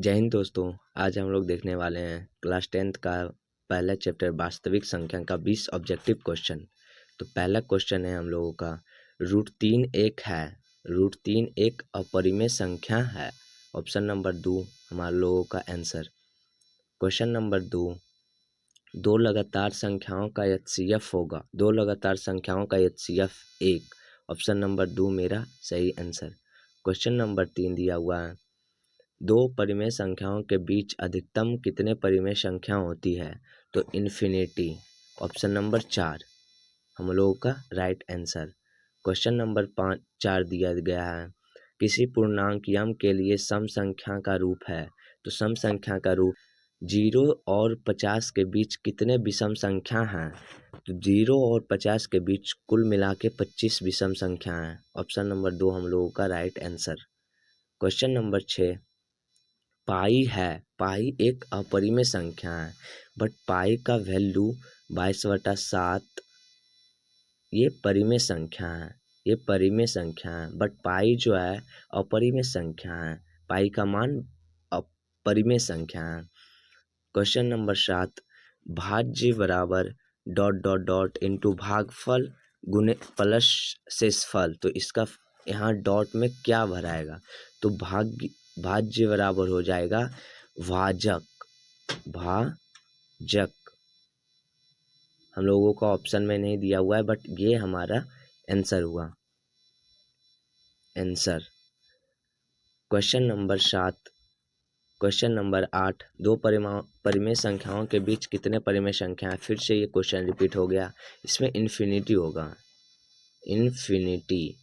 जय हिंद दोस्तों। आज हम लोग देखने वाले हैं क्लास 10th का पहला चैप्टर वास्तविक संख्या का 20 ऑब्जेक्टिव क्वेश्चन। तो पहला क्वेश्चन है हम लोगों का √3 एक है। √3 एक अपरिमेय संख्या है। ऑप्शन नंबर 2 हमारे लोगों का आंसर। क्वेश्चन नंबर 2, दो लगातार संख्याओं का एचसीएफ होगा। दो लगातार संख्याओं का एचसीएफ 1। ऑप्शन नंबर 2 मेरा सही आंसर। क्वेश्चन नंबर 3 दिया हुआ है, दो परिमेय संख्याओं के बीच अधिकतम कितने परिमेय संख्या होती है? तो इन्फिनिटी। ऑप्शन नंबर 4 हम लोगों का राइट आंसर। क्वेश्चन नंबर 4 दिया गया है, किसी पूर्णांक यम के लिए सम संख्या का रूप है। तो सम संख्या का रूप 0 और 50 के बीच कितने विषम संख्या हैं? तो 0 और 50 के बीच कुल मिला के 25 विषम संख्या हैं। ऑप्शन नंबर 2 हम लोगों का राइट आंसर। क्वेश्चन नंबर 6, पाई है। पाई एक अपरिमेय संख्या है, बट पाई का वैल्यू 22/7 ये परिमेय संख्या है। ये परिमेय संख्या है, बट पाई जो है अपरिमेय संख्या है। पाई का मान अपरिमेय संख्या है। क्वेश्चन नंबर 7, भाज्य बराबर ... इंटू भागफल गुणे प्लस शेषफल। तो इसका यहाँ डॉट में क्या भराएगा? तो भाज्य बराबर हो जाएगा भाजक। भाजक हम लोगों का ऑप्शन में नहीं दिया हुआ है, बट ये हमारा आंसर हुआ। Answer. Question number 7। Question number 8, दो परिमेय संख्याओं के बीच कितने परिमेय संख्या है? फिर से ये क्वेश्चन रिपीट हो गया। इसमें इन्फिनिटी होगा। Infinity.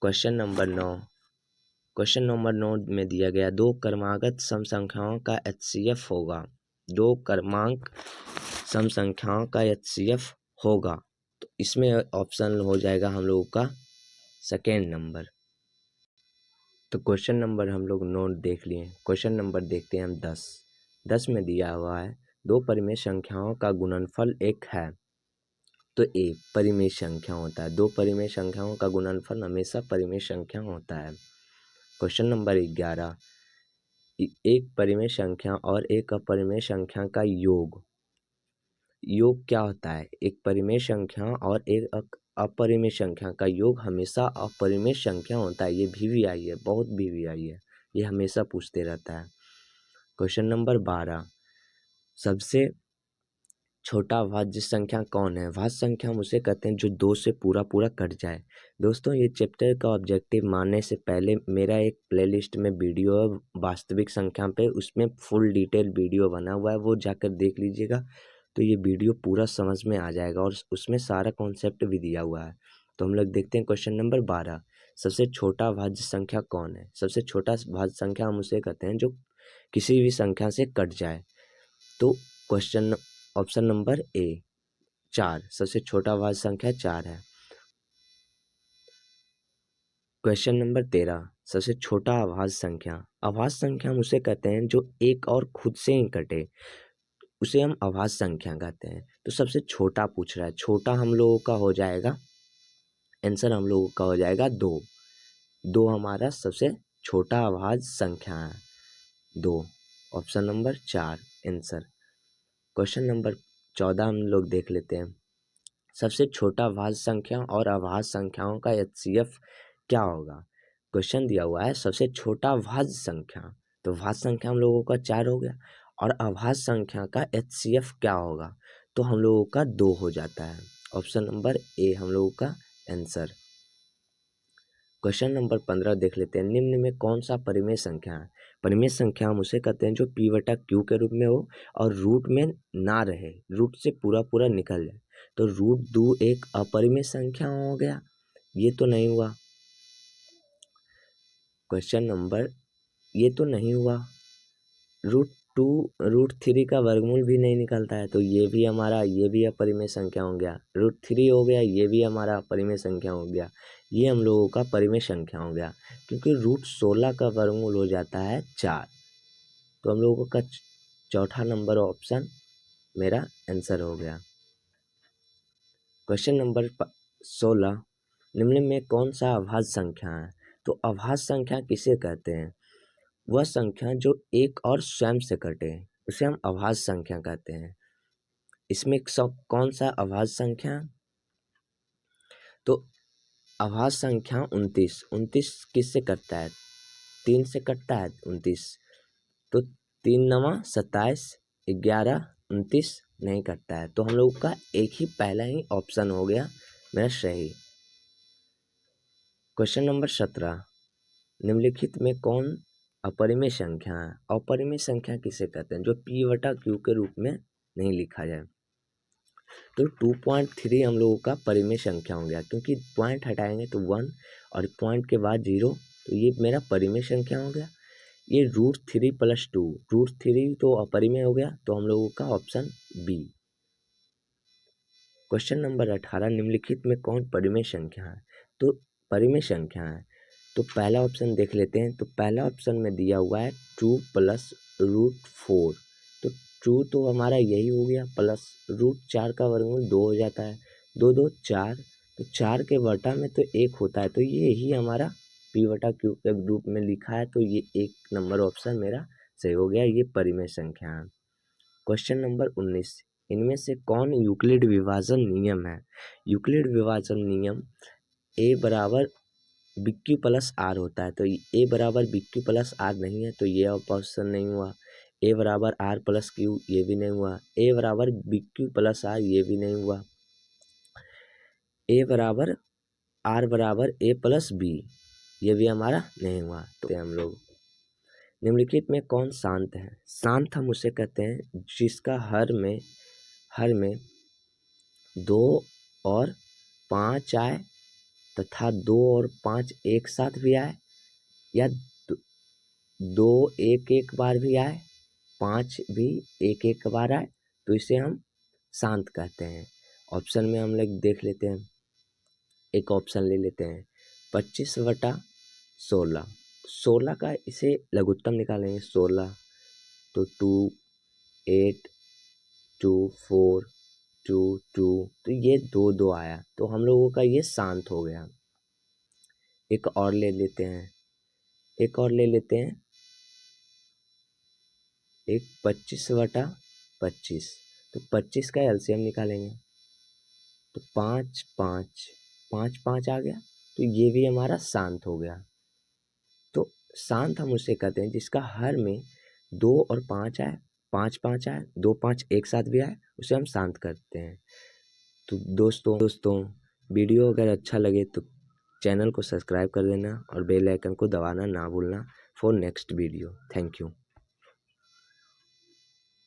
Question number 9। Question number 9 में दिया गया, दो क्रमागत सम संख्याओं का एचसीएफ होगा। दो क्रमांक सम संख्याओं का एचसीएफ होगा। तो इसमें ऑप्शन हो जाएगा हम लोगों का सेकेंड नंबर। तो क्वेश्चन नंबर हम लोग 9 देख लिए। क्वेश्चन नंबर देखते हैं हम 10। 10 में दिया हुआ है, दो परिमेय संख्याओं का गुणनफल 1 है। तो ए परिमेय संख्या होता है। दो परिमेय संख्याओं का गुणनफल हमेशा परिमेय संख्या होता है। क्वेश्चन नंबर 11, एक परिमेय संख्या और एक अपरिमेय संख्या का योग। योग क्या होता है? एक परिमेय संख्या और एक अपरिमेय संख्या का योग हमेशा अपरिमेय संख्या होता है। ये VVI है, बहुत VVI है, ये हमेशा पूछते रहता है। क्वेश्चन नंबर 12, सबसे छोटा भाज्य संख्या कौन है? भाज्य संख्या हम उसे कहते हैं जो 2 से पूरा कट जाए। दोस्तों, ये चैप्टर का ऑब्जेक्टिव मानने से पहले मेरा एक प्लेलिस्ट में वीडियो है वास्तविक संख्या पे, उसमें फुल डिटेल वीडियो बना हुआ है, वो जाकर देख लीजिएगा। तो ये वीडियो पूरा समझ में आ जाएगा और उसमें सारा कॉन्सेप्ट भी दिया हुआ है। तो हम लोग देखते हैं क्वेश्चन नंबर 12, सबसे छोटा भाज्य संख्या कौन है? सबसे छोटा भाज्य संख्या हम उसे कहते हैं जो किसी भी संख्या से कट जाए। तो क्वेश्चन ऑप्शन नंबर ए 4, सबसे छोटा भाज्य संख्या 4 है। क्वेश्चन नंबर 13, सबसे छोटा अभाज्य संख्या। अभाज्य संख्या हम उसे कहते हैं जो एक और खुद से ही कटे, उसे हम अभाज्य संख्या कहते हैं। तो सबसे छोटा पूछ रहा है, छोटा हम लोगों का हो जाएगा, आंसर हम लोगों का हो जाएगा 2। 2 हमारा सबसे छोटा अभाज्य संख्या है। 2 option number 4 answer. Question number 14 हम लोग देख लेते हैं, सबसे छोटा भाज्य संख्या और अभाज्य संख्याओं का एचसीएफ क्या होगा? क्वेश्चन दिया हुआ है सबसे छोटा भाज्य संख्या, तो भाज्य संख्या हम लोगों का 4 हो गया, और अभाज्य संख्या का एचसीएफ क्या होगा? तो हम लोगों का 2 हो जाता है। ऑप्शन नंबर ए हम लोगों का आंसर। क्वेश्चन नंबर 15 देख लेते हैं, निम्न में कौन सा परिमेय संख्या है? परिमेय संख्या हम उसे कहते हैं जो P/Q के रूप में हो और रूट में ना रहे, रूट से पूरा निकल जाए। तो √2 एक अपरिमेय संख्या हो गया, ये तो नहीं हुआ। क्वेश्चन नंबर, ये तो नहीं हुआ। √2 √3 का वर्गमूल भी नहीं निकलता है, तो ये भी हमारा, ये भी अपरिमेय संख्या हो गया। √3 हो गया, ये भी हमारा अपरिमेय संख्या हो गया। ये हम लोगों का परिमेय संख्या हो गया, क्योंकि √16 का वर्गमूल हो जाता है 4। तो हम लोगों का चौथा नंबर ऑप्शन मेरा आंसर हो गया। क्वेश्चन नंबर 16, निम्न में कौन सा अभाज्य संख्या है? तो अभाज्य संख्या किसे कहते हैं? वह संख्या जो एक और स्वयं से कटे उसे हम अभाज्य संख्या कहते हैं। इसमें कौन सा अभाज्य संख्या? तो अभाज्य संख्या 29। 29 किससे कटता है? 3 से कटता है 29। तो 3 9 27, 11 29 नहीं कटता है। तो हम लोग का एक ही पहला ही ऑप्शन हो गया मेरा सही। क्वेश्चन नंबर 17, निम्नलिखित में कौन अपरिमेय संख्या है? अपरिमेय संख्या किसे कहते हैं? जो p/q के रूप में नहीं लिखा जाए। तो 2.3 हम लोगों का परिमेय संख्या हो गया, क्योंकि पॉइंट हटाएंगे तो 1 और पॉइंट के बाद 0, तो ये मेरा परिमेय संख्या हो गया। ये √3 + 2, √3 तो अपरिमेय हो गया, तो हम लोगों का ऑप्शन बी। क्वेश्चन नंबर 18, निम्नलिखित में कौन परिमेय संख्या है? तो परिमेय संख्या है तो पहला ऑप्शन देख लेते हैं। तो पहला ऑप्शन में दिया हुआ है 2 + √4। तो 2 तो हमारा यही हो गया, प्लस √4 का वर्गमूल 2 हो जाता है, 2 2 4, तो 4 के बटा में तो 1 होता है, तो ये ही हमारा p/q के रूप में लिखा है। तो ये 1 नंबर ऑप्शन मेरा सही हो गया, ये परिमेय संख्या है। क्वेश्चन नंबर 19, इनमें से कौन यूक्लिड विभाजन नियम है? यूक्लिड विभाजन नियम a = BQ + R होता है, तो a = BQ + R नहीं है, तो ये ऑप्शन नहीं हुआ। a = R + Q, ये भी नहीं हुआ। a = BQ + R, ये भी नहीं हुआ। a = R = A + B, ये भी हमारा नहीं हुआ। तो हम लोग निम्नलिखित में कौन शांत है? शांत हम उसे कहते हैं जिसका हर में 2 और 5 आए तथा 2 और 5 एक साथ भी आए, या 2 एक एक बार भी आए, 5 भी एक एक बार आए, तो इसे हम शांत कहते हैं। ऑप्शन में हम लोग देख लेते हैं, एक ऑप्शन ले लेते हैं 25/16। 16 का इसे लघुत्तम निकालेंगे 16, तो 2 8 2 4 2 2, तो ये 2 2 आया, तो हम लोगों का ये शांत हो गया। एक और ले लेते हैं, एक 25/25। तो 25 का एलसीएम निकालेंगे, तो 5 5 5 5 आ गया, तो ये भी हमारा शांत हो गया। तो शांत हम उसे कहते हैं जिसका हर में 2 और 5 आए, 5 5 आए, 2 5 एक साथ भी आए, उसे हम शांत करते हैं। तो दोस्तों वीडियो अगर अच्छा लगे तो चैनल को सब्सक्राइब कर देना और बेल आइकन को दबाना ना भूलना for next video. Thank you.